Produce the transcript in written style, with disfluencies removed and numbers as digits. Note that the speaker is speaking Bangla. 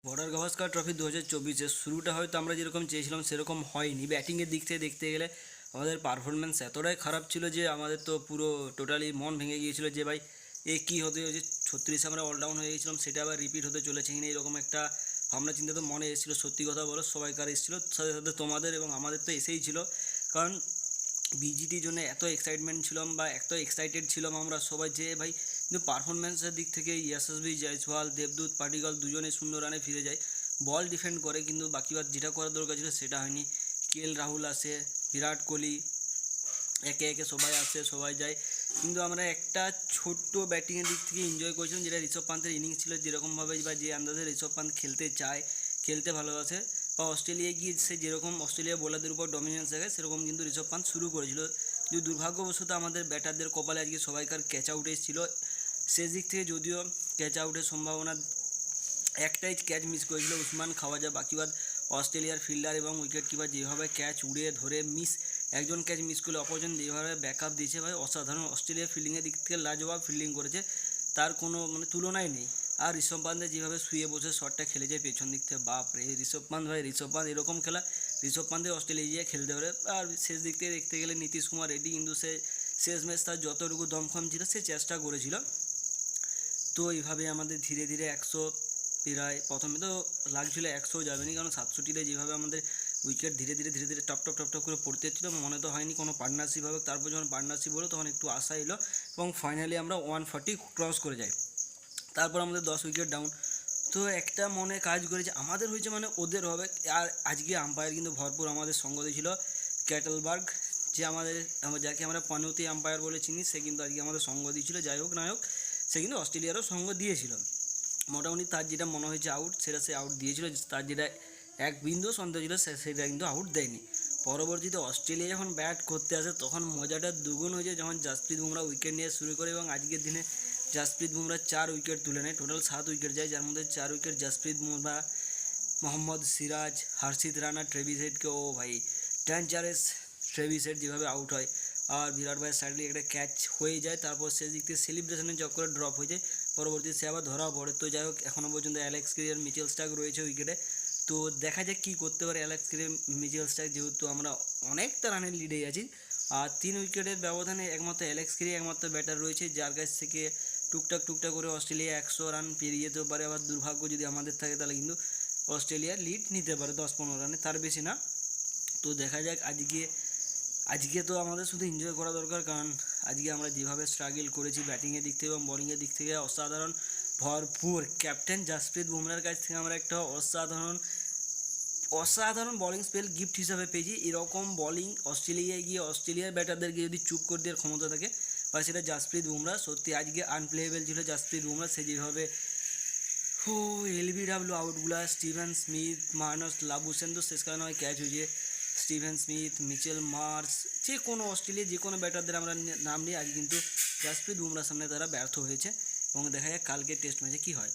বর্ডার গাভাস্কার ট্রফি 2024-এর শুরুটা হয়তো আমরা যেরকম চেয়েছিলাম সেরকম হয়নি। ব্যাটিংয়ের দিক থেকে দেখতে গেলে আমাদের পারফরমেন্স এতটাই খারাপ ছিল যে আমাদের তো পুরো টোটালি মন ভেঙে গিয়েছিল যে ভাই কী হতে যে 36 আমরা অলডাউন হয়ে গিয়েছিলাম, সেটা আবার রিপিট হতে চলেছে কিনা এরকম একটা ভাবনা চিন্তা তো মনে এসেছিলো। সত্যি কথা বলো, সবাইকার এসেছিলো, সাথে সাথে তোমাদের এবং আমাদের তো এসেই ছিল। কারণ বিজিটির জন্য এত এক্সাইটমেন্ট ছিলাম বা এত এক্সাইটেড ছিলাম আমরা সবাই যে ভাই, কিন্তু পারফরমেন্সের দিক থেকে ইয়াশাসভি জয়সওয়াল, দেবদূত পাটিকল দুজনে 0 রানে ফিরে যায়। বল ডিফেন্ড করে কিন্তু বাকিবার যেটা করার দরকার ছিল সেটা হয়নি। কেএল রাহুল আসে, বিরাট কোহলি, একে একে সবাই আসে, সবাই যায়, কিন্তু আমরা একটা ছোট্ট ব্যাটিংয়ের দিক থেকে এনজয় করেছিলাম, যেটা ঋষভ পান্তের ইনিংস ছিল। যেরকমভাবে বা যে আন্দাজে ঋষভ পান্ত খেলতে চায়, খেলতে ভালোবাসে, বা অস্ট্রেলিয়ায় গিয়ে সে যেরকম অস্ট্রেলিয়া বোলারদের উপর ডমিনেন্স দেখায় সেরকম কিন্তু ঋষভ পান্ত শুরু করেছিল। কিন্তু দুর্ভাগ্যবশত আমাদের ব্যাটারদের কপালে আজকে সবাইকার ক্যাচ আউট এসেছিল। শেষ দিক থেকে যদিও ক্যাচ আউটের সম্ভাবনা, একটাই ক্যাচ মিস করেছিল উসমান খাওয়াজা, বাকিবাদ অস্ট্রেলিয়ার ফিল্ডার এবং উইকেট কিপার যেভাবে ক্যাচ উড়িয়ে ধরে একজন ক্যাচ মিস করলে অপরজন যেভাবে ব্যাকআপ দিয়েছে ভাই অসাধারণ। অস্ট্রেলিয়ার ফিল্ডিংয়ের দিক থেকে লাজবাব ফিল্ডিং করেছে, তার কোনো তুলনাই নেই। আর ঋষভ পান্তের যেভাবে শুয়ে বসে শটটা খেলেছে পেছন দিক থেকে, বাপ রে ঋষভ পান্ত এরকম খেলা ঋষভ পান্তে অস্ট্রেলিয়া গিয়ে খেলতে পারে। আর শেষ দিক থেকে দেখতে গেলে নীতিশ কুমার রেড্ডি কিন্তু সে শেষ ম্যাচ তার যতটুকু দমখম ছিল সে চেষ্টা করেছিল। তো এইভাবে আমাদের ধীরে ধীরে 100 প্রায়, প্রথমে তো লাগছিল 100 যাবেনি, কারণ 67-তে যেভাবে আমাদের উইকেট ধীরে ধীরে টপ করে পড়তে যাচ্ছিলো, মনে তো হয়নি কোনো পার্টনারশিপ হবে। তারপর যখন পার্টনারশিপ হলো তখন একটু আশা এলো এবং ফাইনালি আমরা 140 ক্রস করে যাই। তারপর আমাদের 10 উইকেট ডাউন। তো একটা মনে কাজ করেছে আমাদের হয়েছে ওদের হবে। আর আজকে আম্পায়ার কিন্তু ভরপুর আমাদের সঙ্গ দিয়েছিল ক্যাটেলবার্গ, যে যাকে আমরা পনৌতি আম্পায়ার বলে চিনি, সে কিন্তু আজকে আমাদের সঙ্গ দিয়েছিল। যাই হোক নায়ক, সে কিন্তু অস্ট্রেলিয়ারও সঙ্গ দিয়েছিল। মোটামুটি তার যেটা মনে হয়েছে আউট, সেটা সে আউট দিয়েছিল। তার যেটা এক বিন্দু সন্দেহ ছিল সেটা কিন্তু আউট দেয়নি। পরবর্তীতে অস্ট্রেলিয়া যখন ব্যাট করতে আসে তখন মজাটা দুগুণ হয়ে যায়, যখন জাসপ্রীত বুমরা উইকেট নিয়ে শুরু করে। এবং আজকের দিনে জাসপ্রীত বুমরা 4 উইকেট তুলে নেয়, টোটাল 7 উইকেট যায়, যার মধ্যে 4 উইকেট জাসপ্রীত বুমরা, মোহাম্মদ সিরাজ, হর্ষিত রানা, ট্রেভিস হেডকে, ও ভাই ডেঞ্জারাস ট্রেভিস হেড যেভাবে আউট হয়। আর বিরাট ভাইয়ের সাইডে একটা ক্যাচ হয়ে যায়, তারপর সে দিক থেকে সেলিব্রেশনের চক্করে ড্রপ হয়ে যায়। পরবর্তীতে সে আবার ধরা পড়ে। তো যাই হোক, এখনও পর্যন্ত অ্যালেক্স ক্যারি আর মিচেল স্টার্ক রয়েছে উইকেটে। তো দেখা যাক কী করতে পারে অ্যালেক্স ক্যারি, মিচেল স্টার্ক, যেহেতু আমরা অনেকটা রানের লিডে আছি। আর 3 উইকেটের ব্যবধানে একমাত্র অ্যালেক্স ক্যারি একমাত্র ব্যাটার রয়েছে যার কাছ থেকে টুকটাক করে অস্ট্রেলিয়া 100 রান পেরিয়ে যেতেও পারে। আবার দুর্ভাগ্য যদি আমাদের থাকে তাহলে কিন্তু অস্ট্রেলিয়া লিড নিতে পারে 10-15 রানে, তার বেশি না। তো দেখা যাক। আজকে তো আমাদের শুধু এনজয় করা দরকার, কারণ আজকে আমরা যেভাবে স্ট্রাগল করেছি ব্যাটিংয়ের দিক থেকে এবং বোলিংয়ের দিক থেকে অসাধারণ ভরপুর। ক্যাপ্টেন জাসপ্রীত বুমরার কাছ থেকে আমরা একটা অসাধারণ বোলিং স্পেল গিফট হিসাবে পেয়েছি। এরকম বোলিং অস্ট্রেলিয়ায় গিয়ে অস্ট্রেলিয়ার ব্যাটারদেরকে যদি চুপ করে দেওয়ার ক্ষমতা থাকে, বা সেটা জাসপ্রীত বুমরা, সত্যি আজকে আনপ্লেয়েবল ছিল জাসপ্রীত বুমরা। সে যেভাবে এলবিডাব্লিউ আউটগুলা, স্টিভেন স্মিথ, মার্নাস লাবুসেন, তো শেষ কারণে হয় ক্যাচ হয়েছে। স্টিভেন স্মিথ, মিচেল মার্স, যে কোনো অস্ট্রেলিয়া যে কোনো ব্যাটারদের আমরা নাম নিই, আজ কিন্তু জাসপ্রীত বুমরার সামনে তারা ব্যর্থ হয়েছে। এবং দেখা যাক কালকে টেস্ট ম্যাচে কী হয়।